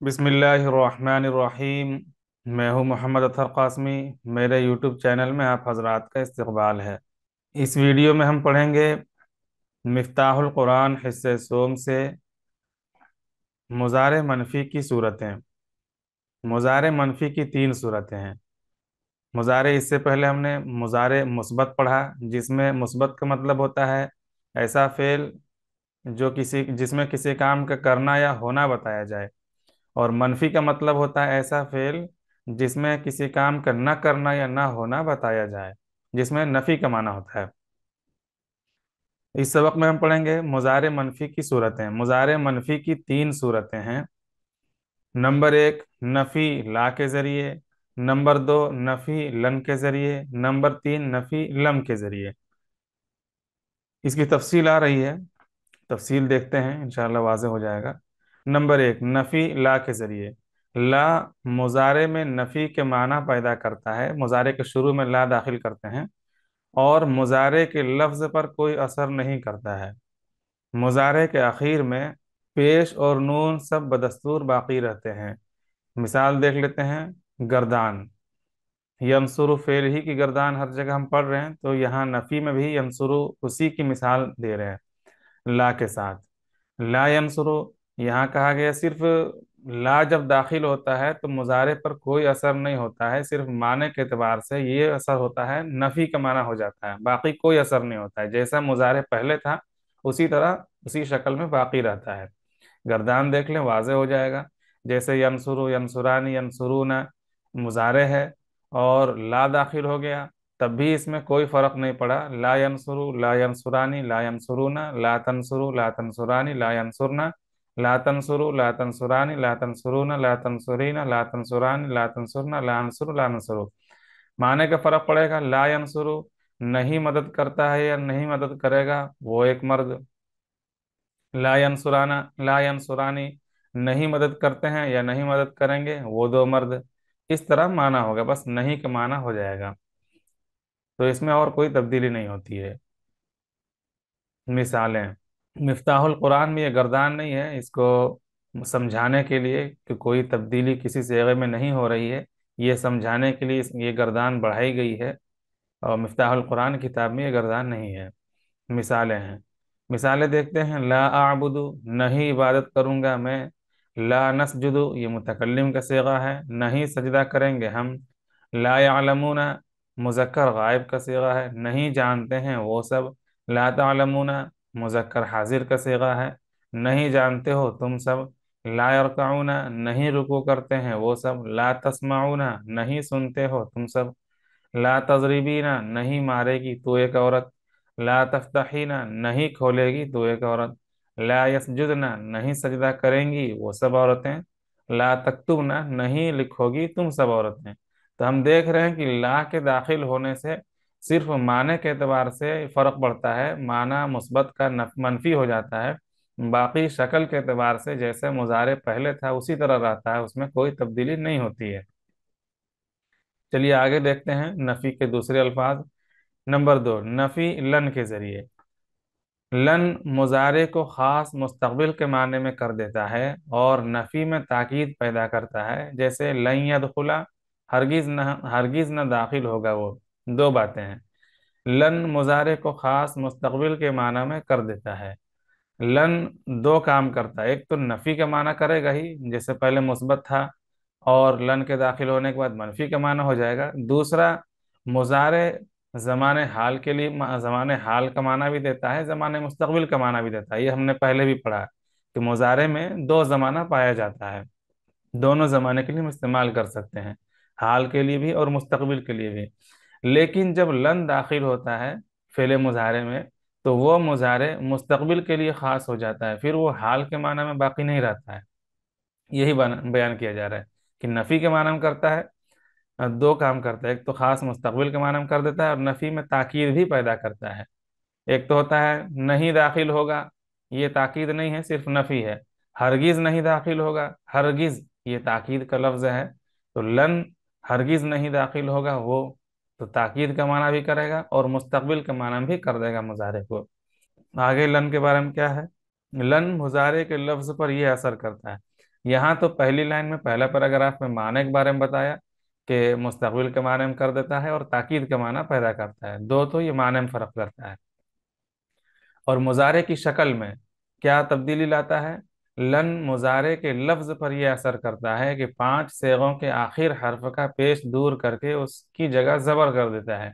बिस्मिल्लाहिर्रहमानिर्रहीम। मैं हूं मोहम्मद अतहर कासमी। मेरे यूट्यूब चैनल में आप हजरात का इस्तकबाल है। इस वीडियो में हम पढ़ेंगे मिफ्ताहुल कुरान हिस्से सोम से मुज़ारे मनफ़ी की सूरतें। मुज़ारे मनफ़ी की तीन सूरतें हैं। मुज़ारे, इससे पहले हमने मुज़ारे मुस्बत पढ़ा, जिसमें मुस्बत का मतलब होता है ऐसा फ़ेल जो किसी जिसमें किसी काम का करना या होना बताया जाए। और मनफी का मतलब होता है ऐसा फेल जिसमें किसी काम का न करना या ना होना बताया जाए, जिसमें नफी का माना होता है। इस सबक में हम पढ़ेंगे मुजारे मनफी की सूरतें। मुजारे मनफी की तीन सूरतें हैं। नंबर एक, नफी ला के जरिए। नंबर दो, नफी लन के जरिए। नंबर तीन, नफी लम के जरिए। इसकी तफसील आ रही है, तफसील देखते हैं, इंशाल्लाह वाज़ेह हो जाएगा। नंबर एक, नफ़ी ला के ज़रिए। ला मुज़ारे में नफ़ी के माना पैदा करता है। मुज़ारे के शुरू में ला दाखिल करते हैं और मुज़ारे के लफ्ज़ पर कोई असर नहीं करता है। मुज़ारे के आखिर में पेश और नून सब बदस्तूर बाकी रहते हैं। मिसाल देख लेते हैं। गर्दान, यमसुरु फेल ही की गर्दान हर जगह हम पढ़ रहे हैं, तो यहाँ नफ़ी में भी यमसुरु उसी की मिसाल दे रहे हैं ला के साथ। ला यंसुरु यहाँ कहा गया, सिर्फ ला जब दाखिल होता है तो मुजारे पर कोई असर नहीं होता है, सिर्फ माने के एतबार से ये असर होता है, नफी का माना हो जाता है, बाकी कोई असर नहीं होता है। जैसा मुजारे पहले था उसी तरह उसी शक्ल में बाकी रहता है। गर्दान देख लें, वाज़े हो जाएगा। जैसे यंसुरु, यंसुरानी, यंसुरूना मुजारे है और ला दाखिल हो गया, तब भी इसमें कोई फर्क नहीं पड़ा। ला यंसुरु, ला यंसुरानी, ला यंसुरूना, ला तंसुरु, ला तंसुरानी, ला यंसुरना, ला तंसुरु, ला तंसुरानी, ला तंसुरूना, ला तंसुरीना, ला तंसुरानी, ला तंसुरना, ला अंसुरु, ला नंसुरु। माने का फर्क पड़ेगा। ला यंसुरु नहीं मदद करता है या नहीं मदद करेगा, वो एक मर्द। ला यंसुराना, ला यंसुरानी नहीं मदद करते हैं या नहीं मदद करेंगे, वो दो मर्द। इस तरह माना होगा, बस नहीं का माना हो जाएगा, तो इसमें और कोई तब्दीली नहीं होती है। मिसालें। मिफ्ताहुल कुरान में ये गर्दान नहीं है, इसको समझाने के लिए कि कोई तब्दीली किसी सिगे में नहीं हो रही है, ये समझाने के लिए ये गर्दान बढ़ाई गई है। और मिफ्ताहुल कुरान किताब में ये गर्दान नहीं है। मिसालें हैं। मिसालें देखते हैं। ला आबुदु नहीं इबादत करूंगा मैं। ला नसजुदु ये मुतकल्लिम का सीगा है, नहीं सजदा करेंगे हम। ला यालमूना मुज़क्कर गायब का सीगा है, नहीं जानते हैं वो सब। ला तालमूना मुज़क्कर हाजिर का सीगा है, नहीं जानते हो तुम सब। ला यरकऊना नहीं रुकू करते हैं वो सब। ला तस्माऊना नहीं सुनते हो तुम सब। ला तजरीबीना नहीं मारेगी तू एक औरत। ला तफ्तहीना नहीं खोलेगी तू एक औरत। ला यसजुदना नहीं सजदा करेंगी वो सब औरतें। ला तक्तुबना नहीं लिखोगी तुम सब औरतें। तो हम देख रहे हैं कि ला के दाखिल होने से सिर्फ माने के एतबार से फर्क पड़ता है, माना मुस्बत का मनफी हो जाता है। बाकी शक्ल के एतबार से जैसे मुजारे पहले था उसी तरह रहता है, उसमें कोई तब्दीली नहीं होती है। चलिए आगे देखते हैं नफी के दूसरे अल्फाज। नंबर दो, नफी लन के जरिए। लन मुजारे को खास मुस्तकबिल के माने में कर देता है और नफी में ताकीद पैदा करता है। जैसे लन यदखुला हरगिज न दाखिल होगा वो। दो बातें हैं। लन मुजारे को खास मुस्तकबिल के माना में कर देता है। लन दो काम करता है, एक तो नफी का माना करेगा ही, जैसे पहले मुस्बत था और लन के दाखिल होने के बाद मनफी का माना हो जाएगा। दूसरा, मुजारे ज़माने हाल के लिए ज़माने हाल का माना भी देता है, ज़माने मुस्तकबिल का माना भी देता है। ये हमने पहले भी पढ़ा कि मुजारे में दो ज़माना पाया जाता है, दोनों ज़माने के लिए हम इस्तेमाल कर सकते हैं, हाल के लिए भी और मुस्तकबिल के लिए भी। लेकिन जब लन दाखिल होता है फेले मुजारे में, तो वो मुजारे मुस्तकबिल के लिए ख़ास हो जाता है, फिर वो हाल के माना में बाकी नहीं रहता है। यही बयान किया जा रहा है कि नफ़ी के माना में करता है, दो काम करता है, एक तो खास मुस्तकबिल के माना में कर देता है और नफ़ी में ताकीद भी पैदा करता है। एक तो होता है नहीं दाखिल होगा, ये ताकीद नहीं है, सिर्फ नफ़ी है। हरगिज नहीं दाखिल होगा, हरगिज ये ताकीद का लफ्ज़ है। तो लन हरगिज नहीं दाखिल होगा, वो तो ताकीद का माना भी करेगा और मुस्तकबिल का माना भी कर देगा मुजारे को। आगे लन के बारे में क्या है। लन मुजारे के लफ्ज़ पर यह असर करता है। यहाँ تو पहली लाइन में, पहला पैराग्राफ में माने के बारे में बताया कि मुस्तकबिल के माने में कर देता है और ताकीद का माना पैदा करता है, दो तो ये माने में फर्क करता है। और मुजारे की शक्ल में क्या तब्दीली लाता है? लन मुजारे के लफ्ज पर यह असर करता है कि पांच सेगों के आखिर हर्फ का पेश दूर करके उसकी जगह जबर कर देता है।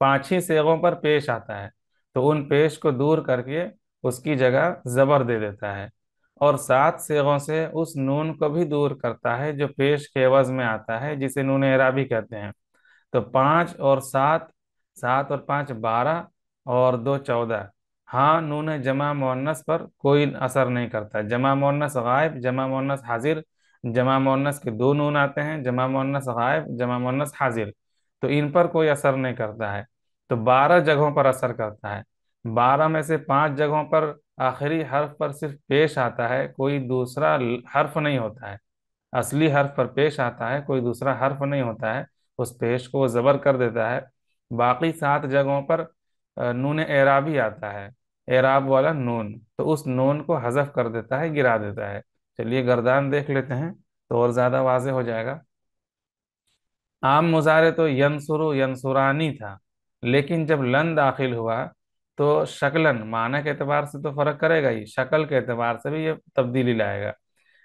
पांच ही सेगों पर पेश आता है तो उन पेश को दूर करके उसकी जगह जबर दे देता है। और सात सेगों से उस नून को भी दूर करता है जो पेश के एवज में आता है, जिसे नून एराबी कहते हैं। तो पाँच और सात, सात और पाँच 12 और दो 14। हाँ, नून जमा मुअन्नस पर कोई असर नहीं करता। जमा मुअन्नस गायब, जमा मुअन्नस हाजिर, जमा मुअन्नस के दो नून आते हैं, जमा मुअन्नस गायब, जमा मुअन्नस हाजिर, तो इन पर कोई असर नहीं करता है। तो 12 जगहों पर असर करता है। 12 में से 5 जगहों पर आखिरी हर्फ पर सिर्फ पेश आता है, कोई दूसरा हर्फ नहीं होता है। असली हर्फ पर पेश आता है, कोई दूसरा हर्फ नहीं होता है, उस पेश को वो जबर कर देता है। बाकी 7 जगहों पर नून एराबी आता है, एराब वाला नून, तो उस नून को हजफ कर देता है, गिरा देता है। चलिए गर्दान देख लेते हैं तो और ज्यादा वाज़ेह हो जाएगा। आम मुजारे तो यंसुरु यंसुरानी था, लेकिन जब लन दाखिल हुआ तो शक्लन, माना के एतबार से तो फर्क करेगा ही, शक्ल के एतबार से भी ये तब्दीली लाएगा।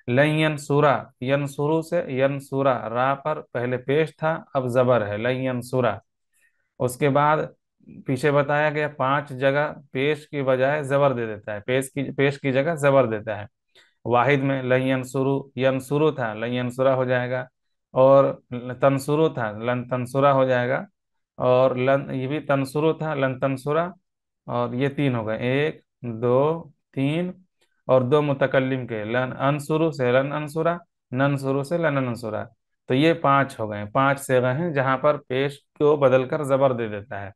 लन यंसुरा, यंसुरु से यंसुरा, रा पर पहले पेश था, अब जबर है, लन यंसुरा। उसके बाद पीछे बताया गया 5 जगह पेश की बजाय जबर दे देता है, पेश की जगह जबर देता है। वाहिद में लन यंसुरु, यंसुरु था, लन यंसुरा हो जाएगा। और तंसुरु था, लन तंसुरा हो जाएगा। और लन, ये भी तंसुरु था, लन तंसुरा। और ये 3 हो गए, एक, दो, 3। और दो मुतकल्लिम के, लन अनसुरु से लन अनसुरा, ननसुरु से लन अनसुरा। तो ये 5 हो गए, 5 सेगह हैं जहां पर पेश को बदल कर जबर दे देता है।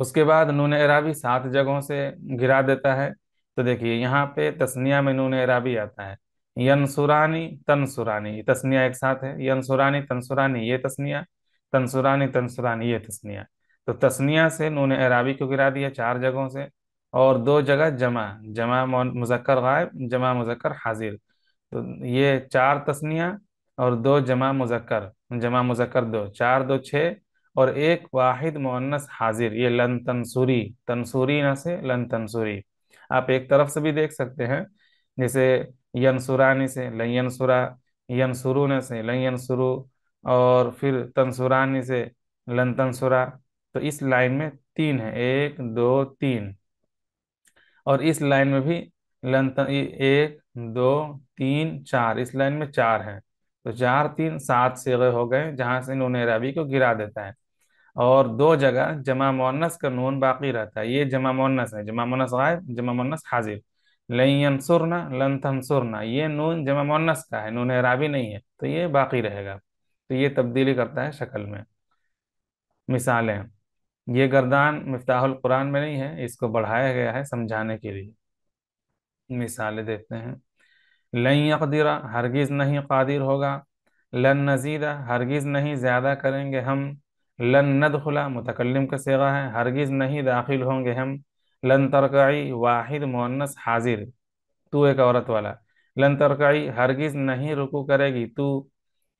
उसके बाद नून एराबी 7 जगहों से गिरा देता है। तो देखिए यहाँ पे तस्निया में नून एराबी आता है, यनसुरानी तनसुरानी, ये तस्निया एक साथ है, यनसुरानी तनसुरानी ये तस्निया, तनसुरानी तनसुरानी ये तस्निया। तो तस्निया से नून एराबी को गिरा दिया 4 जगहों से। और 2 जगह जमा, जमा मुजक्कर गायब, जमा मुजक्कर हाजिर। तो ये 4 तस्निया और 2 जमा मुजक्कर, जमा मुजक्कर 2, 4 2 6। और एक वाहिद मुअन्नस हाजिर, ये लन तंसुरी, तंसुरी न से लन तंसुरी। आप एक तरफ से भी देख सकते हैं, जैसे यंसुरानी से लन यंसुरा, यंसुरून से लन यंसुरु, और फिर तंसुरानी से लन तंसुरा। तो इस लाइन में 3 है, 1 2 3। और इस लाइन में भी एक, दो, तीन, चार, इस लाइन में 4 हैं। तो 4 3 7 सेगे हो गए जहां से नून एराबी को गिरा देता है। और 2 जगह जमा मुअन्नस का नून बाकी रहता है, ये जमा मुअन्नस है, जमा मुअन्नस गायब, जमा मुअन्नस हाजिर। लन यंसुरना लन तंसुरना, ये नून जमा मुअन्नस का है, नून एराबी नहीं है, तो ये बाकी रहेगा। तो ये तब्दीली करता है शक्ल में। मिसालें, ये गर्दान मिफ्ताहुल कुरान में नहीं है, इसको बढ़ाया गया है समझाने के लिए। मिसालें देखते हैं। लन यक़दिरा, हरगिज नहीं कादिर होगा। लन नज़ीदा, हरगिज नहीं ज्यादा करेंगे हम। लन नदखुला, मुतकल्लिम का सिगा है, हरगिज नहीं दाखिल होंगे हम। लन तरकई, वाहिद मुअन्नस हाजिर, तू एक औरत वाला। लन तरकई, हरगिज नहीं रुकू करेगी तू।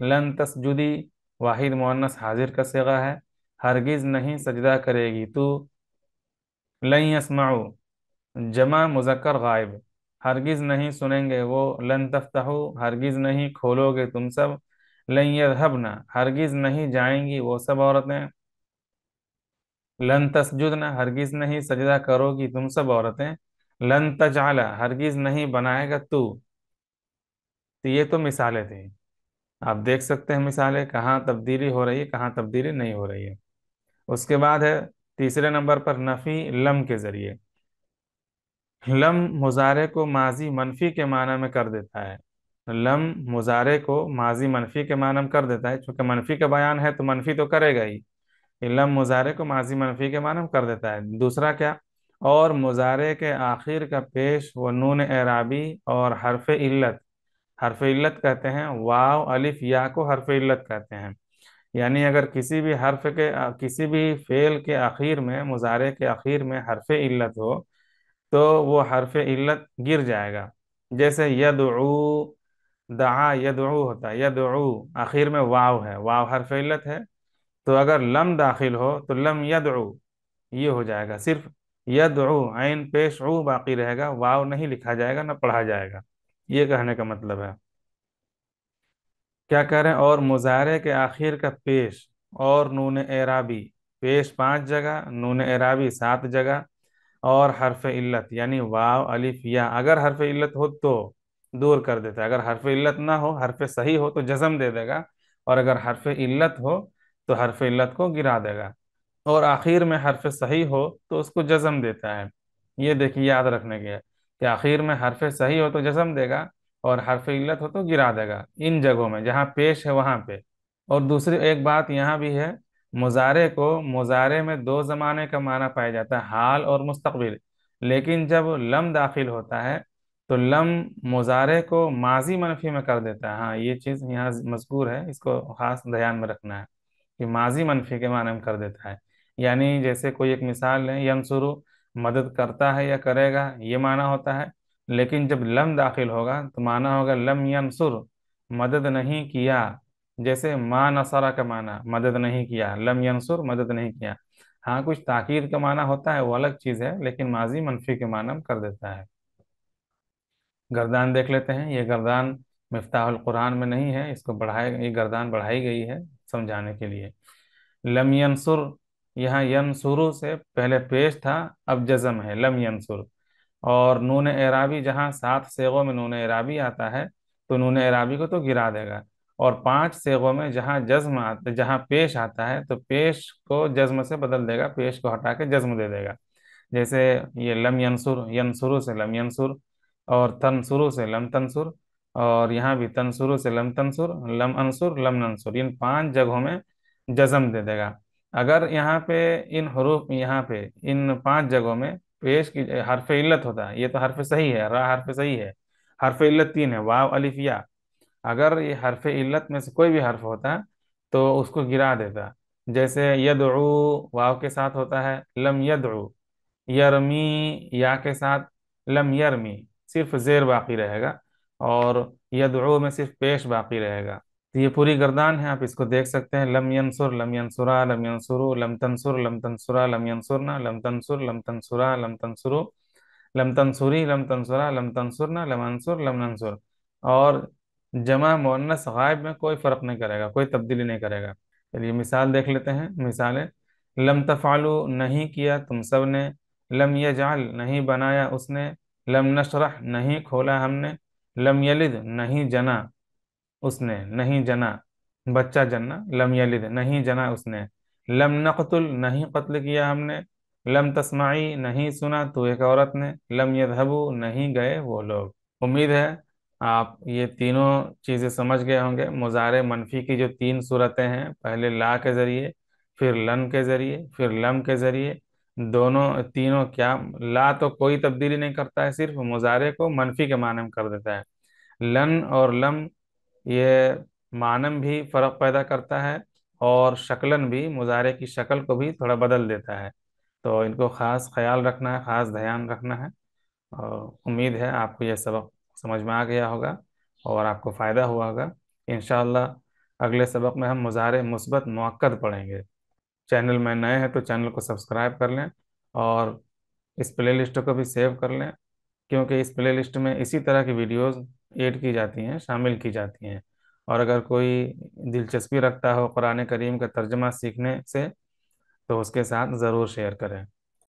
लन तसजुदी, वाहिद मुअन्नस हाजिर का सिगा है, हरगिज नहीं सजदा करेगी तू। लन यस्माऊ, जमा मुजक्कर गायब, हरगिज नहीं सुनेंगे वो। लन तफ्तहु, हरगिज नहीं खोलोगे तुम सब। लन यذهبना, हरगिज नहीं जाएंगी वो सब औरतें। लन तसजुदना, हरगिज नहीं सजदा करोगी तुम सब औरतें। लन तजअला, हरगिज नहीं बनाएगा तू। तो ये तो मिसालें थी। आप देख सकते हैं मिसालें कहाँ तब्दीली हो रही है, कहाँ तब्दीली नहीं हो रही है। उसके बाद है तीसरे नंबर पर नफी लम के जरिए। लम मुजारे को माजी मनफी के माना में कर देता है। लम मुजारे को माजी मनफी के माना में कर देता है, क्योंकि मनफी का बयान है तो मनफी तो करेगा ही। ये लम मुजारे को माजी मनफी के माना में कर देता है। दूसरा क्या? और मुजारे के आखिर का पेश वो नून एराबी और हरफ इल्लत, हरफ इल्लत कहते हैं, वाव अलिफ या को हरफ इल्लत कहते हैं। यानी अगर किसी भी हर्फ के किसी भी फेल के आखिर में, मुजारे के आखिर में हरफ इल्लत हो तो वो हरफ इल्लत गिर जाएगा। جیسے یدعو، دعا یدعو ہوتا ہے، یدعو آخر میں واو ہے، واو حرف علت ہے، تو اگر لم داخل ہو تو لم یدعو یہ ہو جائے گا، صرف یدعو عین پیش عو باقی رہے گا، واو نہیں لکھا جائے گا نہ پڑھا جائے گا، یہ کہنے کا مطلب ہے۔ کیا کہہ رہے ہیں؟ اور مضارع کے آخر کا پیش اور نون اعرابی، پیش 5 جگہ، نون اعرابی 7 جگہ، اور حرف علت یعنی واو الف یا، اگر حرف علت ہو تو دور کر دیتا ہے، اگر حرف علت نہ ہو، حرف صحیح ہو تو جزم دے دے گا، اور اگر حرف علت ہو تو حرف علت کو گرا دے گا، اور آخر میں حرف صحیح ہو تو اس کو جزم دیتا ہے۔ یہ دیکھیے یاد رکھنے کے ہے کہ آخر میں حرف صحیح ہو تو جزم دے گا، اور حرف علت ہو تو گرا دے گا، ان جگہوں میں جہاں پیش ہے وہاں پہ۔ اور دوسری ایک بات یہاں بھی ہے، مضارع کو، مضارع میں 2 زمانے کا معنی پایا جاتا ہے، حال اور مستقبل، لیکن جب لم داخل ہوتا ہے تو لم مضارع کو ماضی منفی میں کر دیتا ہے۔ ہاں یہ چیز یہاں مذکور ہے، اس کو خاص دھیان میں رکھنا ہے کہ ماضی منفی کے معنی میں کر دیتا ہے، یعنی جیسے کوئی ایک مثال لیں، ینصرو مدد کرتا ہے یا کرے گا، یہ معنی ہوتا ہے، لیکن جب لم داخل ہوگا تو معنی ہوگا لم ینصر مدد نہیں کیا، جیسے ما نصرہ کا معنی مدد نہیں کیا، لم ینصر مدد نہیں کیا۔ ہاں کچھ تاکید کا معنی ہوتا ہے وہ الگ چیز ہے، لیکن ماضی منفی کے معنی میں کر دیتا ہے۔ گردان دیکھ لیتے ہیں، یہ گردان مفتاح القرآن میں نہیں ہے، اس کو یہ گردان بڑھائی گئی ہے سمجھانے کے لیے۔ لم ینصر، یہاں ینصرو سے پہلے پیش تھا، اب جزم ہے لم ینصر، اور نون اعرابی جہاں 7 صیغوں میں نون اعرابی آتا ہے تو نون اعرابی کو تو گرا دے گا، اور 5 صیغوں میں جہاں جزم آتا، جہاں پیش آتا ہے تو پیش کو جزم سے بدل دے گا، پیش کو ہٹا کے جزم دے دے گا، جیسے یہ لم ینصر، ینصرو سے لم ینصر، اور تنصرو سے لم تنصر، اور یہاں بھی تنصرو سے لم تنصر، لم انصر لم ننصر، ان 5 جگہوں میں جزم دے دے گا۔ اگر یہاں پہ ان حروف، یہاں پہ ان 5 جگہوں میں پیش کی حرف علت ہوتا ہے، یہ تو حرف صحیح ہے، را حرف صحیح ہے، حرف علت 3 ہے، واو الف یا، اگر یہ حرف علت میں سے کوئی بھی حرف ہوتا تو اس کو گرا دیتا، جیسے یدعو واو کے ساتھ ہوتا ہے لم یدعو، یرمی یا کے ساتھ لم یرمی، صرف زیر باقی رہے گا، اور یدعو میں صرف پیش باقی رہے گا۔ تو یہ پوری گردان ہے، آپ اس کو دیکھ سکتے ہیں، لم ینصر لم ینصرا لم ینصرو لم تنصر لم تنصرا لم ینصرنا لم تنصر لم تنصرا لم تنصرو لم تنصری لم تنصرا لم تنصرنا لم انصر لم ننصر، اور جمع مؤنث غائب میں کوئی فرق نہیں کرے گا، کوئی تبدیلی نہیں کرے گا۔ چلیے مثال دیکھ لیتے ہیں، مثالیں، لم تفعلوا نہیں کیا تم سب نے، لم یجعل نہیں بنایا اس نے، لم نشرح نہیں کھولا ہم نے، لم یلد نہیں جنا اس نے، نہیں جنا بچہ جننا، لم یلد نہیں جنا اس نے، لم نقتل نہیں قتل کیا ہم نے، لم تسمعی نہیں سنا تو ایک عورت نے، لم یذهبوا نہیں گئے وہ لوگ۔ امید ہے آپ یہ تینوں چیزیں سمجھ گئے ہوں گے۔ مضارع منفی کی جو 3 صورتیں ہیں، پہلے لا کے ذریعے، پھر لن کے ذریعے، پھر لم کے ذریعے، دونوں تینوں کیا، لا تو کوئی تبدیلی نہیں کرتا ہے، صرف مضارع کو منفی کے معنی میں کر دیتا ہے، لن اور لم یہ معنی بھی فرق پیدا کرتا ہے، اور شکلن بھی، مضارع کی شکل کو بھی تھوڑا بدل دیتا ہے، تو ان کو خاص خیال رکھنا ہے، خاص دھیان رکھنا ہے، اور امید ہے آپ کو یہ سبق سمجھ میں آ گیا ہوگا اور آپ کو فائدہ ہوا ہوگا۔ انشاءاللہ اگلے سبق میں ہم مضارع مثبت مؤکد پڑھیں گے۔ چینل میں نئے ہیں تو چینل کو سبسکرائب کر لیں، اور اس پلے لسٹ کو بھی سیو کر لیں، کیونکہ اس پلے لسٹ میں اسی طرح کی ویڈیوز ایڈ کی جاتی ہیں، شامل کی جاتی ہیں، اور اگر کوئی دلچسپی رکھتا ہو قرآن کریم کا ترجمہ سیکھنے سے تو اس کے ساتھ ضرور شیئر کریں۔